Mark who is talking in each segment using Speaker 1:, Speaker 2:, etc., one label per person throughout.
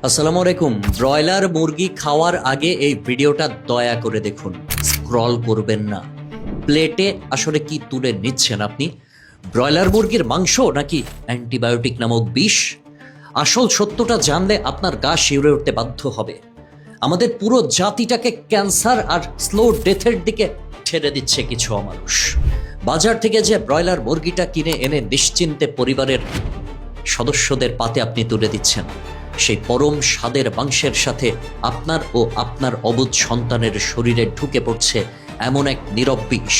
Speaker 1: আসসালামু আলাইকুম। ব্রয়লার মুরগি খাওয়ার আগে এই ভিডিওটা দয়া করে দেখুন, স্ক্রল করবেন না। প্লেটে আসলে কি তুলে নিচ্ছেন আপনি? ব্রয়লার মুরগির মাংস নাকি অ্যান্টিবায়োটিক নামক বিষ? আসল সত্যটা জানলে আপনার গা শিউরে উঠতে বাধ্য হবে। আমাদের পুরো জাতিটাকে ক্যান্সার আর স্লো ডেথের দিকে ঠেলে দিচ্ছে কিছু অমানুষ। বাজার থেকে যে ব্রয়লার মুরগিটা কিনে এনে নিশ্চিন্তে পরিবারের সদস্যদের পাতে আপনি তুলে দিচ্ছেন, সেই পরম স্বাদের মাংসের সাথে আপনার ও আপনার অবুঝ সন্তানের শরীরে ঢুকে পড়ছে এমন এক নীরব বিষ,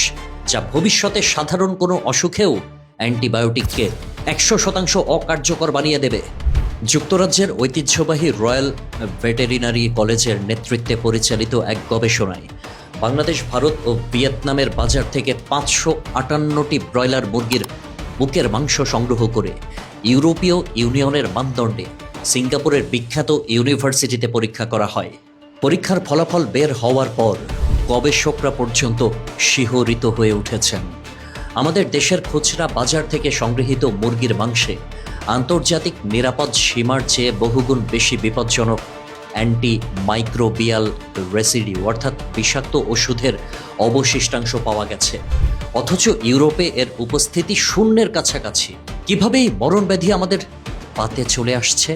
Speaker 1: যা ভবিষ্যতে সাধারণ কোনো অসুখেও অ্যান্টিবায়োটিককে 100% অকার্যকর বানিয়ে দেবে। যুক্তরাজ্যের ঐতিহ্যবাহী রয়্যাল ভেটেরিনারি কলেজের নেতৃত্বে পরিচালিত এক গবেষণায় বাংলাদেশ, ভারত ও ভিয়েতনামের বাজার থেকে 558টি ব্রয়লার মুরগির বুকের মাংস সংগ্রহ করে ইউরোপীয় ইউনিয়নের মানদণ্ডে সিঙ্গাপুরের বিখ্যাত ইউনিভার্সিটিতে পরীক্ষা করা হয়। পরীক্ষার ফলাফল বের হওয়ার পর গবেষকরা পর্যন্ত শিহরিত হয়ে উঠেছেন। আমাদের দেশের খুচরা বাজার থেকে সংগৃহীত মুরগির মাংসে আন্তর্জাতিক নিরাপদ সীমার চেয়ে বহুগুণ বেশি বিপজ্জনক অ্যান্টি মাইক্রোবিয়াল রেসিডিউ অর্থাৎ বিষাক্ত ওষুধের অবশিষ্টাংশ পাওয়া গেছে, অথচ ইউরোপে এর উপস্থিতি শূন্যের কাছাকাছি। কিভাবে এই মরণব্যাধি আমাদের পাতে চলে আসছে?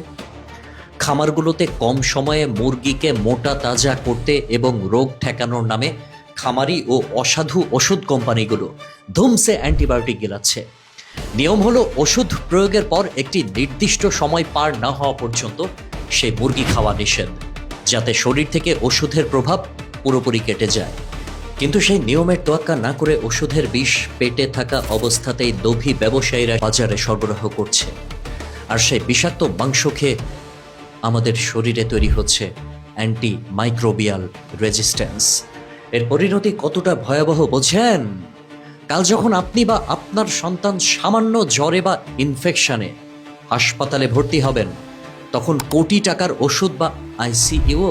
Speaker 1: খামারগুলোতে কম সময়ে মুরগিকে মোটা তাজা করতে এবং রোগ ঠেকানোর নামে খামারি ও অসাধু ওষুধ কোম্পানিগুলো ধুমসে অ্যান্টিবায়োটিক গিলাচ্ছে। নিয়ম হলো ওষুধ প্রয়োগের পর একটি নির্দিষ্ট সময় পার না হওয়া পর্যন্ত সেই মুরগি খাওয়া নিষেধ, যাতে শরীর থেকে ওষুধের প্রভাব পুরোপুরি কেটে যায়। কিন্তু সেই নিয়মের তোয়াক্কা না করে ওষুধের বিষ পেটে থাকা অবস্থাতেই লোভী ব্যবসায়ীরা বাজারে সরবরাহ করছে। আর সেই বিষাক্ত মাংস খেয়ে আমাদের শরীরে তৈরি হচ্ছে অ্যান্টি মাইক্রোবিয়াল রেজিস্ট্যান্স। এর পরিণতি কতটা ভয়াবহ বোঝেন? কাল যখন আপনি বা আপনার সন্তান সামান্য জ্বরে বা ইনফেকশনে হাসপাতালে ভর্তি হবেন, তখন কোটি টাকার ওষুধ বা আইসিইউ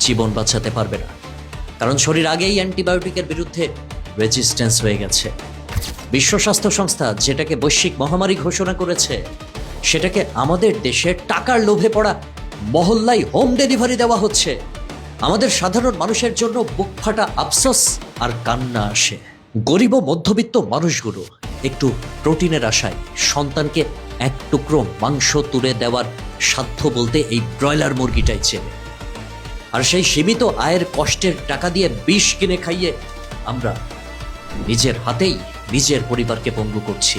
Speaker 1: জীবন বাঁচাতে পারবে না, কারণ শরীর আগেই অ্যান্টিবায়োটিকের বিরুদ্ধে রেজিস্ট্যান্স হয়ে গেছে। বিশ্ব স্বাস্থ্য সংস্থা যেটাকে বৈশ্বিক মহামারী ঘোষণা করেছে, সেটাকে আমাদের দেশে টাকার লোভে পড়া মহল্লায় হোম ডেলিভারি দেওয়া হচ্ছে। আমাদের সাধারণ মানুষের জন্য বুক ফাটা আফসোস আর কান্না আসে। গরিব ও মধ্যবিত্ত মানুষগুলো একটু প্রোটিনের আশায় সন্তানকে এক টুকরো মাংস তুলে দেওয়ার সাধ্য বলতে এই ব্রয়লার মুরগিটাই চেনে। আর সেই সীমিত আয়ের কষ্টের টাকা দিয়ে বিষ কিনে খাইয়ে আমরা নিজের হাতেই নিজের পরিবারকে পঙ্গু করছি।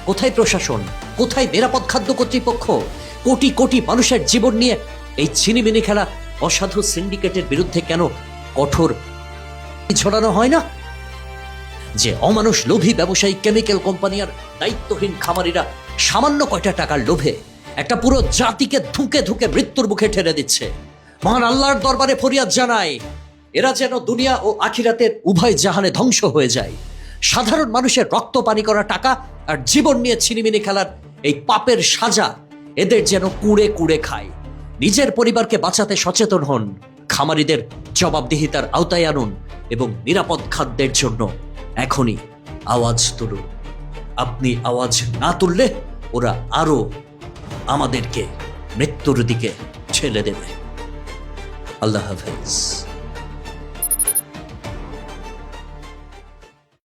Speaker 1: কোথায় প্রশাসন? কোথায় নিরাপদ খাদ্য কর্তৃপক্ষ? কোটি কোটি মানুষের জীবন নিয়ে এই ছিনিমিনি খেলা অসাধু সিন্ডিকেটের বিরুদ্ধে কেন কঠোর ছড়ানো হয় না? যে অমানুষ লোভী ব্যবসায়ী কেমিক্যাল কোম্পানি আর দায়িত্বহীন খামারিরা সামান্য কয়টা টাকার লোভে একটা পুরো জাতিকে ধুকে ধুকে মৃত্যুর মুখে ঠেলে দিচ্ছে। মহান আল্লাহর দরবারে ফরিয়াদ জানায়, এরা যেন দুনিয়া ও আখিরাতের উভয় জাহানে ধ্বংস হয়ে যায়। সাধারণ মানুষের রক্ত পানি করা টাকা আর জীবন নিয়ে ছিনিমিনি খেলার এই পাপের সাজা এদের যেন কুড়ে কুড়ে খায়। নিজের পরিবারকে বাঁচাতে সচেতন হন, খামারিদের জবাবদিহিতার আওতায় আনুন এবং নিরাপদ খাদ্যের জন্য এখনই আওয়াজ তুলুন। আপনি আওয়াজ না তুললে ওরা আরো আমাদেরকে মৃত্যুর দিকে ঠেলে দেবে। আল্লাহ হাফেজ।